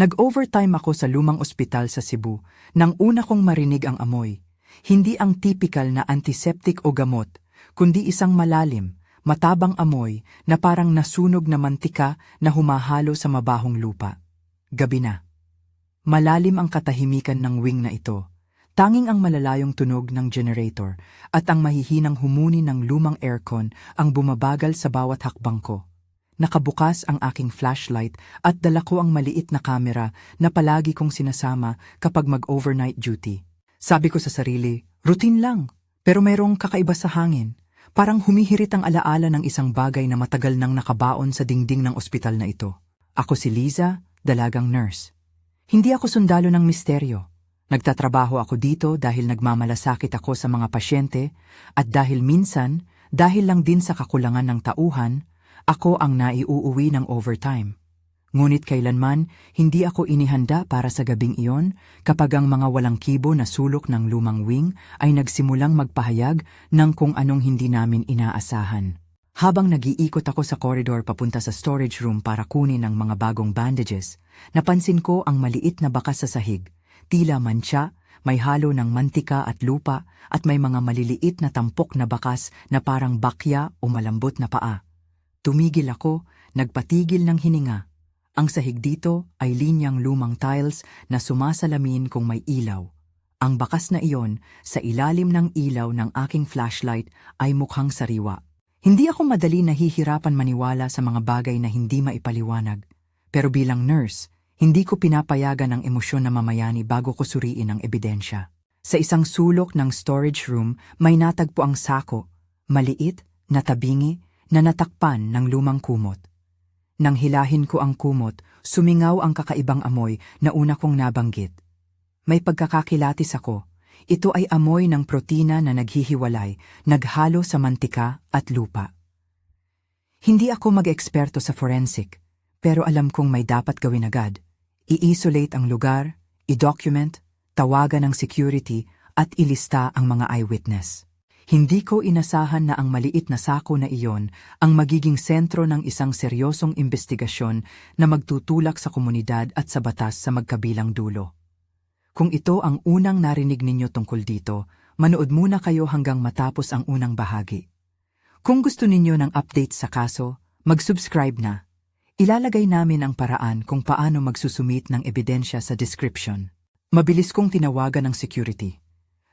Nag-overtime ako sa lumang ospital sa Cebu nang una kong marinig ang amoy. Hindi ang typical na antiseptic o gamot, kundi isang malalim, matabang amoy na parang nasunog na mantika na humahalo sa mabahong lupa. Gabi na. Malalim ang katahimikan ng wing na ito. Tanging ang malalayong tunog ng generator at ang mahihinang humuni ng lumang aircon ang bumabagal sa bawat hakbang ko. Nakabukas ang aking flashlight at dala ko ang maliit na kamera na palagi kong sinasama kapag mag-overnight duty. Sabi ko sa sarili, routine lang, pero mayroong kakaiba sa hangin. Parang humihirit ang alaala ng isang bagay na matagal nang nakabaon sa dingding ng ospital na ito. Ako si Liza, dalagang nurse. Hindi ako sundalo ng misteryo. Nagtatrabaho ako dito dahil nagmamalasakit ako sa mga pasyente at dahil minsan, dahil lang din sa kakulangan ng tauhan, ako ang naiuuwi ng overtime. Ngunit kailanman, hindi ako inihanda para sa gabing iyon kapag ang mga walang kibo na sulok ng lumang wing ay nagsimulang magpahayag ng kung anong hindi namin inaasahan. Habang nag-iikot ako sa koridor papunta sa storage room para kunin ang mga bagong bandages, napansin ko ang maliit na bakas sa sahig. Tila mantsa, may halo ng mantika at lupa at may mga maliliit na tampok na bakas na parang bakya o malambot na paa. Tumigil ako, nagpatigil ng hininga. Ang sahig dito ay linyang lumang tiles na sumasalamin kung may ilaw. Ang bakas na iyon sa ilalim ng ilaw ng aking flashlight ay mukhang sariwa. Hindi ako madali nahihirapan maniwala sa mga bagay na hindi maipaliwanag. Pero bilang nurse, hindi ko pinapayagan ang emosyon na mamayani bago ko suriin ang ebidensya. Sa isang sulok ng storage room, may natagpo ang sako, maliit, na tabingi, na natakpan ng lumang kumot. Nang hilahin ko ang kumot, sumingaw ang kakaibang amoy na una kong nabanggit. May pagkakakilatis ako. Ito ay amoy ng protina na naghihiwalay, naghalo sa mantika at lupa. Hindi ako mag-eksperto sa forensic, pero alam kong may dapat gawin agad. I-isolate ang lugar, i-document, tawagan ng security at ilista ang mga eyewitness. Hindi ko inasahan na ang maliit na sako na iyon ang magiging sentro ng isang seryosong investigasyon na magtutulak sa komunidad at sa batas sa magkabilang dulo. Kung ito ang unang narinig ninyo tungkol dito, manood muna kayo hanggang matapos ang unang bahagi. Kung gusto ninyo ng update sa kaso, mag-subscribe na. Ilalagay namin ang paraan kung paano magsusumit ng ebidensya sa description. Mabilis kong tinawagan ng security.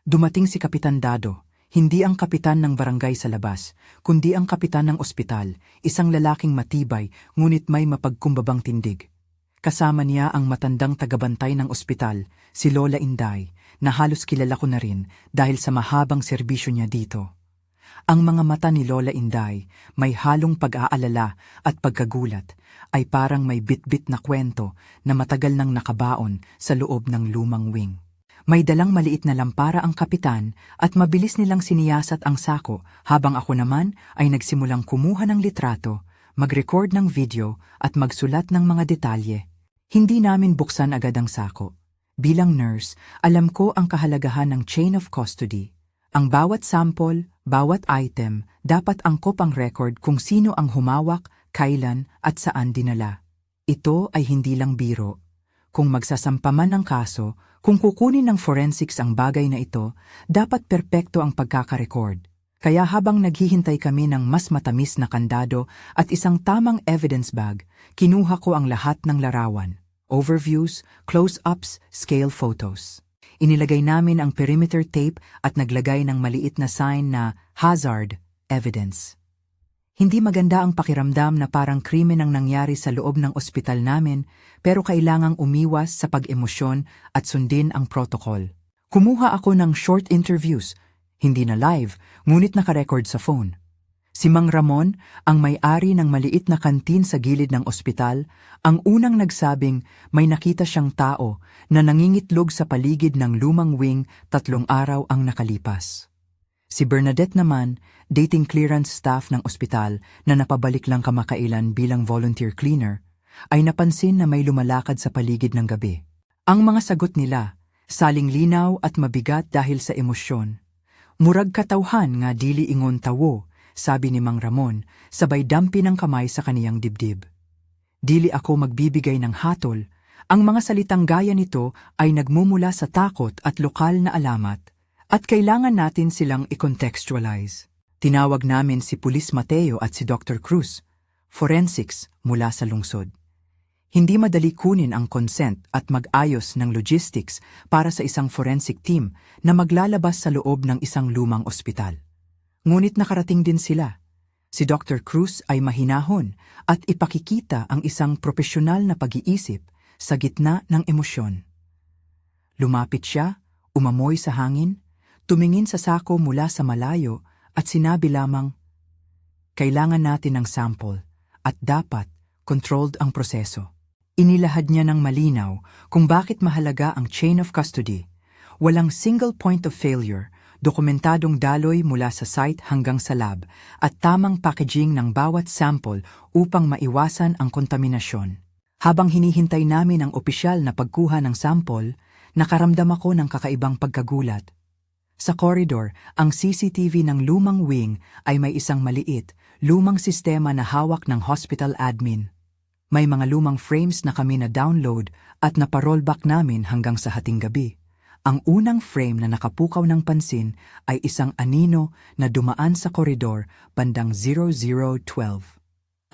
Dumating si Kapitan Dado, hindi ang kapitan ng barangay sa labas, kundi ang kapitan ng ospital, isang lalaking matibay ngunit may mapagkumbabang tindig. Kasama niya ang matandang tagabantay ng ospital, si Lola Inday, na halos kilala ko na rin dahil sa mahabang serbisyo niya dito. Ang mga mata ni Lola Inday, may halong pag-aalala at pagkagulat, ay parang may bit-bit na kwento na matagal nang nakabaon sa loob ng lumang wing. May dalang maliit na lampara ang kapitan at mabilis nilang siniyasat ang sako habang ako naman ay nagsimulang kumuha ng litrato, mag-record ng video at magsulat ng mga detalye. Hindi namin buksan agad ang sako. Bilang nurse, alam ko ang kahalagahan ng chain of custody. Ang bawat sample, bawat item, dapat angkop ang record kung sino ang humawak, kailan at saan dinala. Ito ay hindi lang biro. Kung magsasampa man ang kaso, kung kukunin ng forensics ang bagay na ito, dapat perpekto ang pagkakarecord. Kaya habang naghihintay kami ng mas matamis na kandado at isang tamang evidence bag, kinuha ko ang lahat ng larawan, overviews, close-ups, scale photos. Inilagay namin ang perimeter tape at naglagay ng maliit na sign na hazard evidence. Hindi maganda ang pakiramdam na parang krimen ang nangyari sa loob ng ospital namin, pero kailangang umiwas sa pag-emosyon at sundin ang protocol. Kumuha ako ng short interviews, hindi na live, ngunit nakarecord sa phone. Si Mang Ramon, ang may-ari ng maliit na kantin sa gilid ng ospital, ang unang nagsabing may nakita siyang tao na nangingitlog sa paligid ng lumang wing 3 araw ang nakalipas. Si Bernadette naman, dating clearance staff ng ospital na napabalik lang kamakailan bilang volunteer cleaner, ay napansin na may lumalakad sa paligid ng gabi. Ang mga sagot nila, saling linaw at mabigat dahil sa emosyon. Murag katawhan nga dili ingon tawo, sabi ni Mang Ramon, sabay dampi ng kamay sa kaniyang dibdib. Dili ako magbibigay ng hatol, Ang mga salitang gaya nito ay nagmumula sa takot at lokal na alamat, at kailangan natin silang i-contextualize. Tinawag namin si Pulis Mateo at si Dr. Cruz, forensics mula sa lungsod. Hindi madali kunin ang consent at mag-ayos ng logistics para sa isang forensic team na maglalabas sa loob ng isang lumang ospital. Ngunit nakarating din sila. Si Dr. Cruz ay mahinahon at ipakikita ang isang propesyonal na pag-iisip sa gitna ng emosyon. Lumapit siya, umamoy sa hangin, tumingin sa sako mula sa malayo at sinabi lamang, "Kailangan natin ng sample at dapat controlled ang proseso." Inilahad niya ng malinaw kung bakit mahalaga ang chain of custody. Walang single point of failure, dokumentadong daloy mula sa site hanggang sa lab, at tamang packaging ng bawat sample upang maiwasan ang kontaminasyon. Habang hinihintay namin ang opisyal na pagkuha ng sample, nakaramdam ako ng kakaibang pagkagulat. Sa corridor, ang CCTV ng lumang wing ay may isang maliit, lumang sistema na hawak ng hospital admin. May mga lumang frames na kami na-download at naparollback namin hanggang sa hating gabi. Ang unang frame na nakapukaw ng pansin ay isang anino na dumaan sa koridor bandang 0012.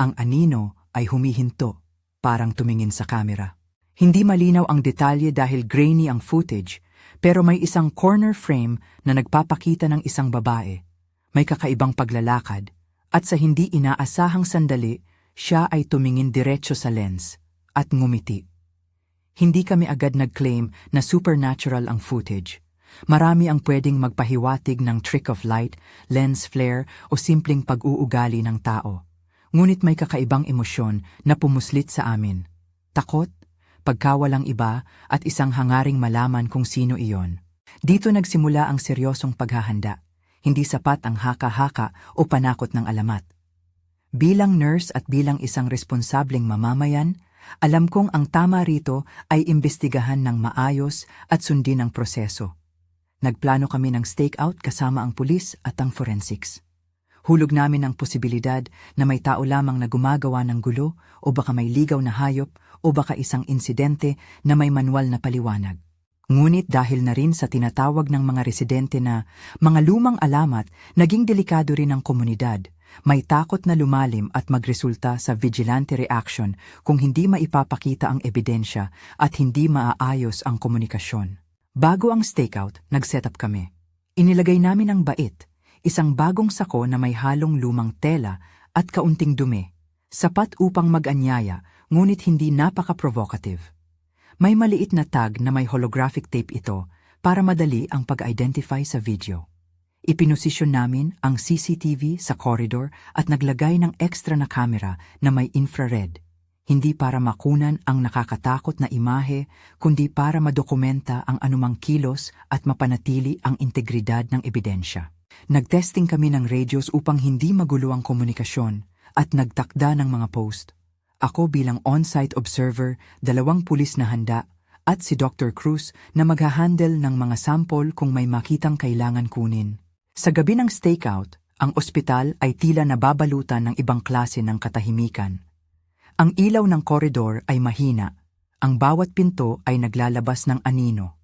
Ang anino ay humihinto, parang tumingin sa kamera. Hindi malinaw ang detalye dahil grainy ang footage, pero may isang corner frame na nagpapakita ng isang babae. May kakaibang paglalakad, at sa hindi inaasahang sandali, siya ay tumingin diretso sa lens at ngumiti. Hindi kami agad nag-claim na supernatural ang footage. Marami ang pwedeng magpahiwatig ng trick of light, lens flare o simpleng pag-uugali ng tao. Ngunit may kakaibang emosyon na pumuslit sa amin. Takot, pagkawalang iba at isang hangaring malaman kung sino iyon. Dito nagsimula ang seryosong paghahanda. Hindi sapat ang haka-haka o panakot ng alamat. Bilang nurse at bilang isang responsableng mamamayan, alam kong ang tama rito ay imbestigahan ng maayos at sundin ang proseso. Nagplano kami ng stakeout kasama ang pulis at ang forensics. Hulog namin ang posibilidad na may tao lamang na gumagawa ng gulo o baka may ligaw na hayop o baka isang insidente na may manual na paliwanag. Ngunit dahil na rin sa tinatawag ng mga residente na mga lumang alamat, naging delikado rin ang komunidad. May takot na lumalim at magresulta sa vigilante reaction kung hindi maipapakita ang ebidensya at hindi maaayos ang komunikasyon. Bago ang stakeout, nag-setup kami. Inilagay namin ang bait, isang bagong sako na may halong lumang tela at kaunting dumi. Sapat upang mag-anyaya, ngunit hindi napaka-provocative. May maliit na tag na may holographic tape ito para madali ang pag-identify sa video. Ipinosisyon namin ang CCTV sa corridor at naglagay ng extra na camera na may infrared. Hindi para makunan ang nakakatakot na imahe, kundi para madokumenta ang anumang kilos at mapanatili ang integridad ng ebidensya. Nagtesting kami ng radios upang hindi magulo ang komunikasyon at nagtakda ng mga post. Ako bilang on-site observer, 2 pulis na handa, at si Dr. Cruz na maghahandle ng mga sample kung may makitang kailangan kunin. Sa gabi ng stakeout, ang ospital ay tila nababalutan ng ibang klase ng katahimikan. Ang ilaw ng koridor ay mahina. Ang bawat pinto ay naglalabas ng anino.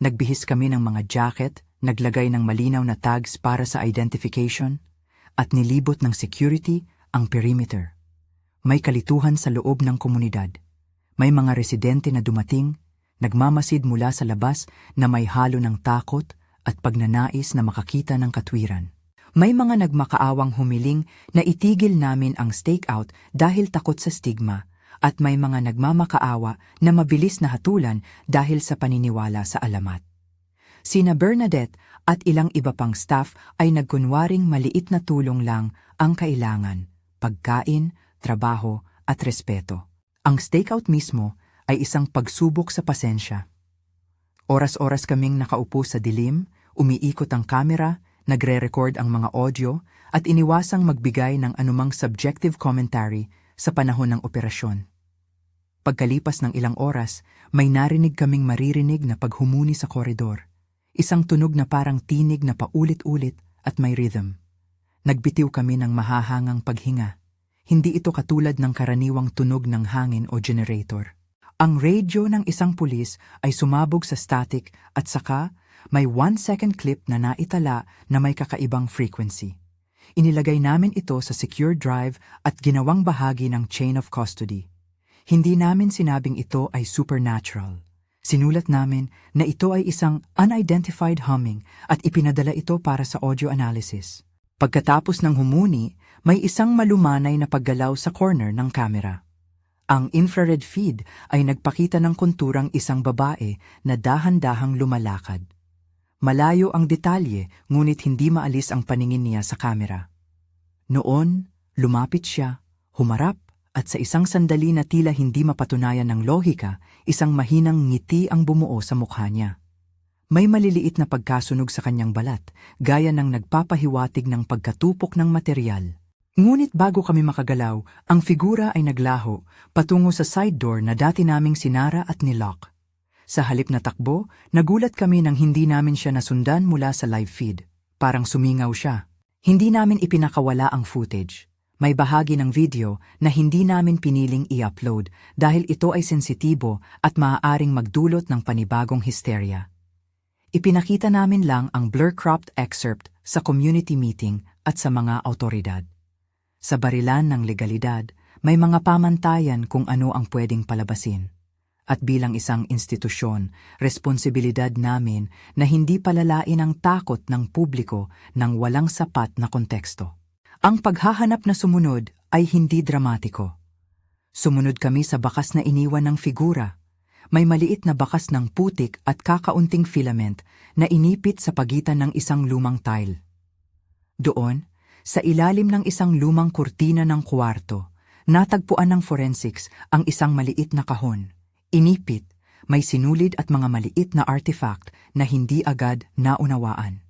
Nagbihis kami ng mga jacket, naglagay ng malinaw na tags para sa identification, at nilibot ng security ang perimeter. May kalituhan sa loob ng komunidad. May mga residente na dumating, nagmamasid mula sa labas na may halo ng takot at pagnanais na makakita ng katwiran. May mga nagmakaawang humiling na itigil namin ang stakeout dahil takot sa stigma, at may mga nagmamakaawa na mabilis na hatulan dahil sa paniniwala sa alamat. Sina Bernadette at ilang iba pang staff ay nagkunwaring maliit na tulong lang ang kailangan, pagkain, trabaho at respeto. Ang stakeout mismo ay isang pagsubok sa pasensya. Oras-oras kaming nakaupo sa dilim, umiikot ang kamera, nagre-record ang mga audio, at iniwasang magbigay ng anumang subjective commentary sa panahon ng operasyon. Pagkalipas ng ilang oras, may narinig kaming maririnig na paghumuni sa koridor. Isang tunog na parang tinig na paulit-ulit at may rhythm. Nagbitiw kami ng mahahangang paghinga. Hindi ito katulad ng karaniwang tunog ng hangin o generator. Ang radyo ng isang pulis ay sumabog sa static at saka may 1-second clip na naitala na may kakaibang frequency. Inilagay namin ito sa secure drive at ginawang bahagi ng chain of custody. Hindi namin sinabing ito ay supernatural. Sinulat namin na ito ay isang unidentified humming at ipinadala ito para sa audio analysis. Pagkatapos ng humuni, may isang malumanay na paggalaw sa corner ng kamera. Ang infrared feed ay nagpakita ng konturang isang babae na dahan-dahang lumalakad. Malayo ang detalye, ngunit hindi maalis ang paningin niya sa kamera. Noon, lumapit siya, humarap, at sa isang sandali na tila hindi mapatunayan ng lohika, isang mahinang ngiti ang bumuo sa mukha niya. May maliliit na pagkasunog sa kanyang balat, gaya ng nagpapahiwatig ng pagkatupok ng material. Ngunit bago kami makagalaw, ang figura ay naglaho patungo sa side door na dati naming sinara at nilock. Sa halip na takbo, nagulat kami nang hindi namin siya nasundan mula sa live feed. Parang sumingaw siya. Hindi namin ipinakawala ang footage. May bahagi ng video na hindi namin piniling i-upload dahil ito ay sensitibo at maaaring magdulot ng panibagong hysteria. Ipinakita namin lang ang blur-cropped excerpt sa community meeting at sa mga awtoridad. Sa barilan ng legalidad, may mga pamantayan kung ano ang pwedeng palabasin. At bilang isang institusyon, responsibilidad namin na hindi palalain ang takot ng publiko ng walang sapat na konteksto. Ang paghahanap na sumunod ay hindi dramatiko. Sumunod kami sa bakas na iniwan ng figura. May maliit na bakas ng putik at kakaunting filament na inipit sa pagitan ng isang lumang tile. Doon, sa ilalim ng isang lumang kurtina ng kwarto, natagpuan ng forensics ang isang maliit na kahon. Inipit, may sinulid at mga maliit na artifact na hindi agad naunawaan.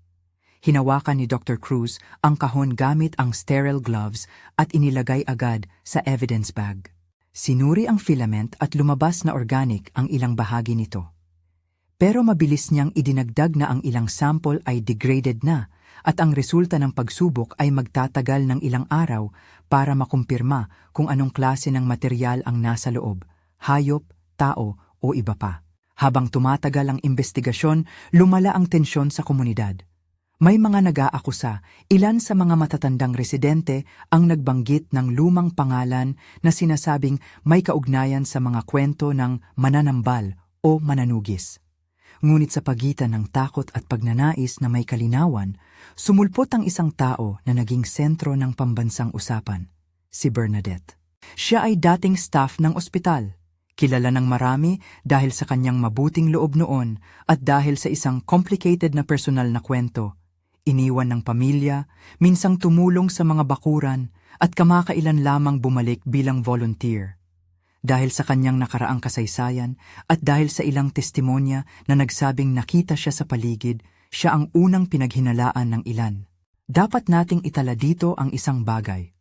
Hinawakan ni Dr. Cruz ang kahon gamit ang sterile gloves at inilagay agad sa evidence bag. Sinuri ang filament at lumabas na organic ang ilang bahagi nito. Pero mabilis niyang idinagdag na ang ilang sample ay degraded na at ang resulta ng pagsubok ay magtatagal ng ilang araw para makumpirma kung anong klase ng material ang nasa loob, hayop, tao o iba pa. Habang tumatagal ang investigasyon, lumala ang tensyon sa komunidad. May mga nag-aakusa, ilan sa mga matatandang residente ang nagbanggit ng lumang pangalan na sinasabing may kaugnayan sa mga kwento ng mananambal o mananugis. Ngunit sa pagitan ng takot at pagnanais na may kalinawan, sumulpot ang isang tao na naging sentro ng pambansang usapan, si Bernadette. Siya ay dating staff ng ospital. Kilala ng marami dahil sa kanyang mabuting loob noon at dahil sa isang complicated na personal na kwento. Iniwan ng pamilya, minsang tumulong sa mga bakuran at kamakailan lamang bumalik bilang volunteer. Dahil sa kanyang nakaraang kasaysayan at dahil sa ilang testimonya na nagsabing nakita siya sa paligid, siya ang unang pinaghinalaan ng ilan. Dapat nating itala dito ang isang bagay.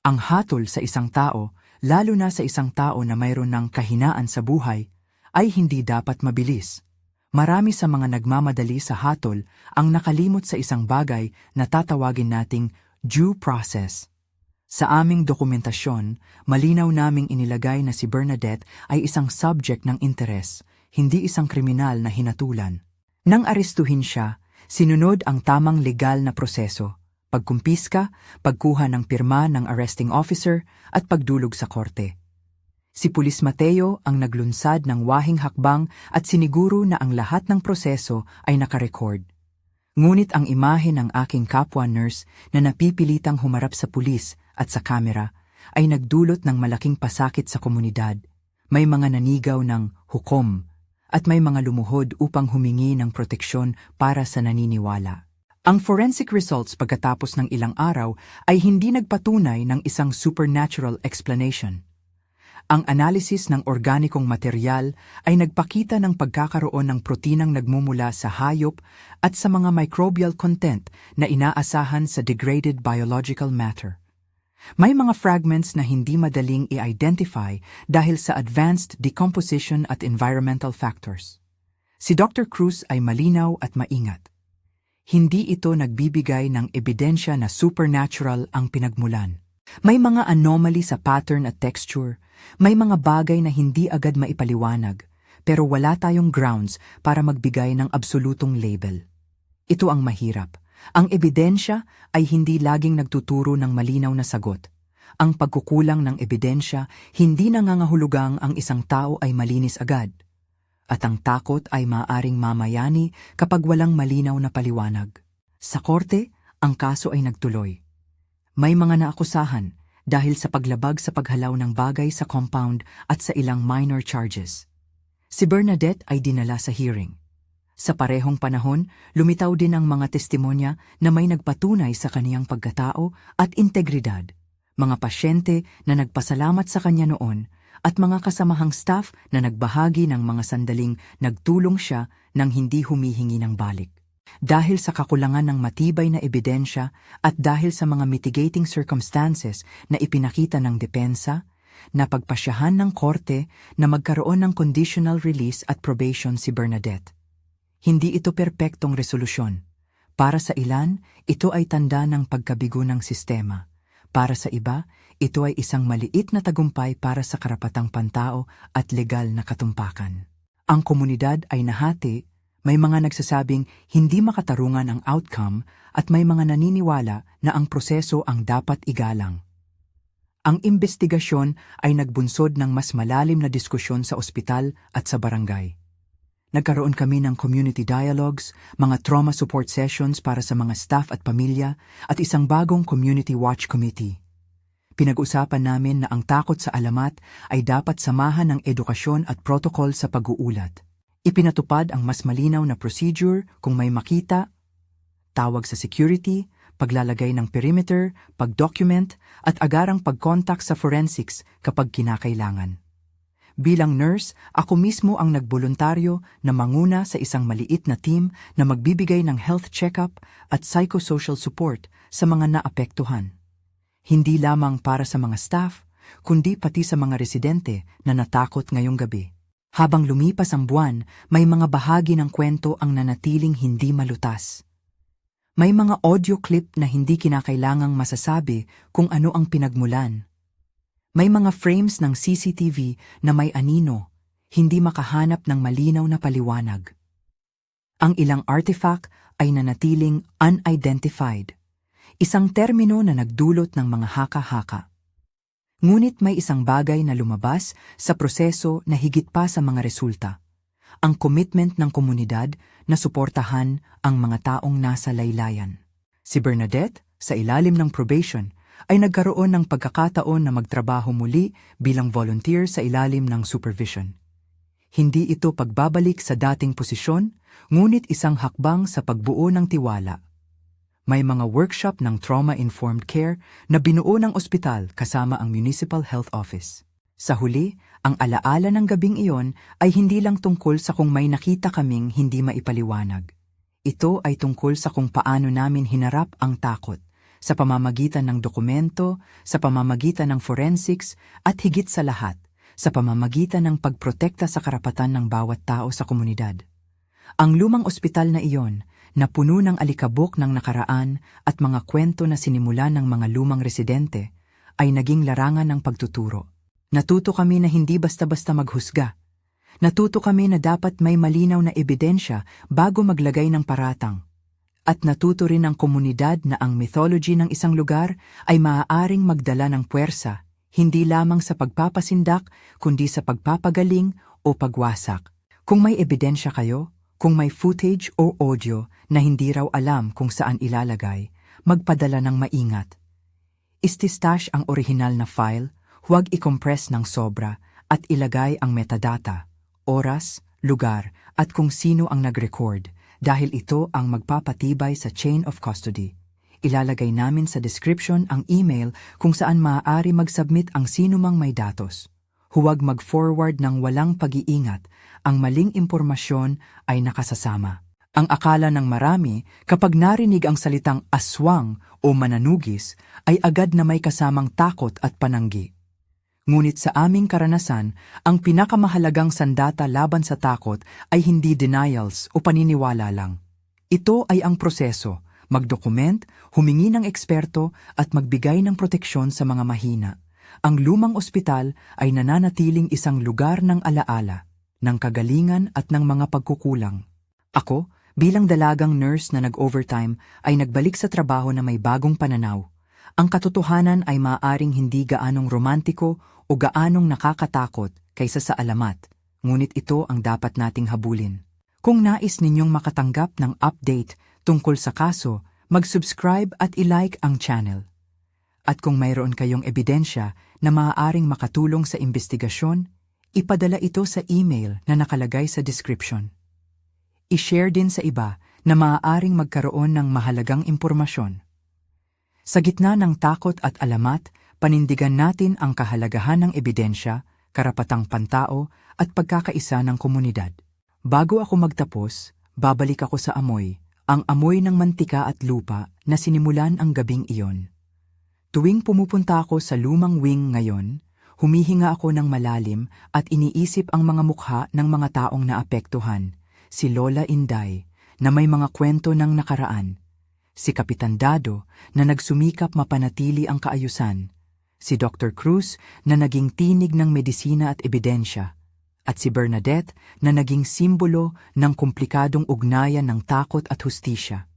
Ang hatol sa isang tao, lalo na sa isang tao na mayroon ng kahinaan sa buhay, ay hindi dapat mabilis. Marami sa mga nagmamadali sa hatol ang nakalimot sa isang bagay na tatawagin nating due process. Sa aming dokumentasyon, malinaw naming inilagay na si Bernadette ay isang subject ng interes, hindi isang kriminal na hinatulan. Nang arestuhin siya, sinunod ang tamang legal na proseso, pagkumpiska, pagkuha ng pirma ng arresting officer at pagdulog sa korte. Si Pulis Mateo ang naglunsad ng wahing hakbang at siniguro na ang lahat ng proseso ay nakarecord. Ngunit ang imahe ng aking kapwa nurse na napipilitang humarap sa pulis at sa kamera ay nagdulot ng malaking pasakit sa komunidad. May mga nanigaw ng hukom at may mga lumuhod upang humingi ng proteksyon para sa naniniwala. Ang forensic results pagkatapos ng ilang araw ay hindi nagpatunay ng isang supernatural explanation. Ang analysis ng organikong material ay nagpakita ng pagkakaroon ng proteinang nagmumula sa hayop at sa mga microbial content na inaasahan sa degraded biological matter. May mga fragments na hindi madaling i-identify dahil sa advanced decomposition at environmental factors. Si Dr. Cruz ay malinaw at maingat. Hindi ito nagbibigay ng ebidensya na supernatural ang pinagmulan. May mga anomaly sa pattern at texture, May mga bagay na hindi agad maipaliwanag, pero wala tayong grounds para magbigay ng absolutong label. Ito ang mahirap. Ang ebidensya ay hindi laging nagtuturo ng malinaw na sagot. Ang pagkukulang ng ebidensya, hindi nangangahulugang ang isang tao ay malinis agad. At ang takot ay maaaring mamayani kapag walang malinaw na paliwanag. Sa korte, ang kaso ay nagtuloy. May mga naakusahan dahil sa paglabag sa paghalaw ng bagay sa compound at sa ilang minor charges. Si Bernadette ay dinala sa hearing. Sa parehong panahon, lumitaw din ang mga testimonya na may nagpatunay sa kaniyang pagkatao at integridad, mga pasyente na nagpasalamat sa kanya noon at mga kasamahang staff na nagbahagi ng mga sandaling nagtulong siya nang hindi humihingi ng balik. Dahil sa kakulangan ng matibay na ebidensya at dahil sa mga mitigating circumstances na ipinakita ng depensa, napagpasyahan ng korte na magkaroon ng conditional release at probation si Bernadette. Hindi ito perpektong resolusyon. Para sa ilan, ito ay tanda ng pagkabigo ng sistema. Para sa iba, ito ay isang maliit na tagumpay para sa karapatang pantao at legal na katumpakan. Ang komunidad ay nahati, may mga nagsasabing hindi makatarungan ang outcome at may mga naniniwala na ang proseso ang dapat igalang. Ang imbestigasyon ay nagbunsod ng mas malalim na diskusyon sa ospital at sa barangay. Nagkaroon kami ng community dialogues, mga trauma support sessions para sa mga staff at pamilya, at isang bagong community watch committee. Pinag-usapan namin na ang takot sa alamat ay dapat samahan ng edukasyon at protocol sa pag-uulat. Ipinatupad ang mas malinaw na procedure kung may makita, tawag sa security, paglalagay ng perimeter, pag-document, at agarang pag-contact sa forensics kapag kinakailangan. Bilang nurse, ako mismo ang nagboluntaryo na manguna sa isang maliit na team na magbibigay ng health check-up at psychosocial support sa mga naapektuhan. Hindi lamang para sa mga staff, kundi pati sa mga residente na natakot ngayong gabi. Habang lumipas ang buwan, may mga bahagi ng kwento ang nanatiling hindi malutas. May mga audio clip na hindi kinakailangang masasabi kung ano ang pinagmulan. May mga frames ng CCTV na may anino, hindi makahanap ng malinaw na paliwanag. Ang ilang artifact ay nanatiling unidentified, isang termino na nagdulot ng mga haka-haka. Ngunit may isang bagay na lumabas sa proseso na higit pa sa mga resulta. Ang commitment ng komunidad na suportahan ang mga taong nasa laylayan. Si Bernadette, sa ilalim ng probation, ay nagkaroon ng pagkakataon na magtrabaho muli bilang volunteer sa ilalim ng supervision. Hindi ito pagbabalik sa dating posisyon, ngunit isang hakbang sa pagbuo ng tiwala. May mga workshop ng trauma-informed care na binuo ng ospital kasama ang Municipal Health Office. Sa huli, ang alaala ng gabing iyon ay hindi lang tungkol sa kung may nakita kaming hindi maipaliwanag. Ito ay tungkol sa kung paano namin hinarap ang takot, sa pamamagitan ng dokumento, sa pamamagitan ng forensics, at higit sa lahat, sa pamamagitan ng pagprotekta sa karapatan ng bawat tao sa komunidad. Ang lumang ospital na iyon, na puno ng alikabok ng nakaraan at mga kwento na sinimulan ng mga lumang residente, ay naging larangan ng pagtuturo. Natuto kami na hindi basta-basta maghusga. Natuto kami na dapat may malinaw na ebidensya bago maglagay ng paratang. At natuto rin ang komunidad na ang mythology ng isang lugar ay maaaring magdala ng puwersa, hindi lamang sa pagpapasindak, kundi sa pagpapagaling o pagwasak. Kung may ebidensya kayo, kung may footage o audio na hindi raw alam kung saan ilalagay, magpadala ng maingat. Ististash ang orihinal na file, huwag i-compress ng sobra at ilagay ang metadata, oras, lugar at kung sino ang nag-record dahil ito ang magpapatibay sa chain of custody. Ilalagay namin sa description ang email kung saan maaari mag-submit ang sinumang may datos. Huwag mag-forward ng walang pag-iingat, ang maling impormasyon ay nakasasama. Ang akala ng marami kapag narinig ang salitang aswang o mananugis ay agad na may kasamang takot at pananggi. Ngunit sa aming karanasan, ang pinakamahalagang sandata laban sa takot ay hindi denials o paniniwala lang. Ito ay ang proseso, magdokument, humingi ng eksperto at magbigay ng proteksyon sa mga mahina. ang lumang ospital ay nananatiling isang lugar ng alaala, ng kagalingan at ng mga pagkukulang. Ako, bilang dalagang nurse na nag-overtime, ay nagbalik sa trabaho na may bagong pananaw. Ang katotohanan ay maaaring hindi gaanong romantiko o gaanong nakakatakot kaysa sa alamat, ngunit ito ang dapat nating habulin. Kung nais ninyong makatanggap ng update tungkol sa kaso, mag-subscribe at i-like ang channel. At kung mayroon kayong ebidensya na maaaring makatulong sa investigasyon, ipadala ito sa email na nakalagay sa description. I-share din sa iba na maaaring magkaroon ng mahalagang impormasyon. Sa gitna ng takot at alamat, panindigan natin ang kahalagahan ng ebidensya, karapatang pantao at pagkakaisa ng komunidad. Bago ako magtapos, babalik ako sa amoy, ang amoy ng mantika at lupa na sinimulan ang gabing iyon. Tuwing pumupunta ako sa lumang wing ngayon, humihinga ako ng malalim at iniisip ang mga mukha ng mga taong naapektuhan. Si Lola Inday, na may mga kwento ng nakaraan. Si Kapitan Dado, na nagsumikap mapanatili ang kaayusan. Si Dr. Cruz, na naging tinig ng medisina at ebidensya. At si Bernadette, na naging simbolo ng komplikadong ugnayan ng takot at hustisya.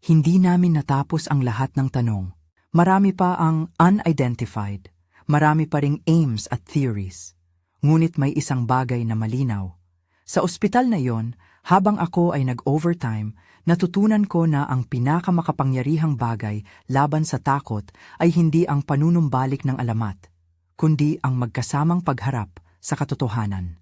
Hindi namin natapos ang lahat ng tanong. Marami pa ang unidentified. Marami pa ring aims at theories. Ngunit may isang bagay na malinaw. Sa ospital na yon, habang ako ay nag-overtime, natutunan ko na ang pinakamakapangyarihang bagay laban sa takot ay hindi ang panunumbalik ng alamat, kundi ang magkasamang pagharap sa katotohanan.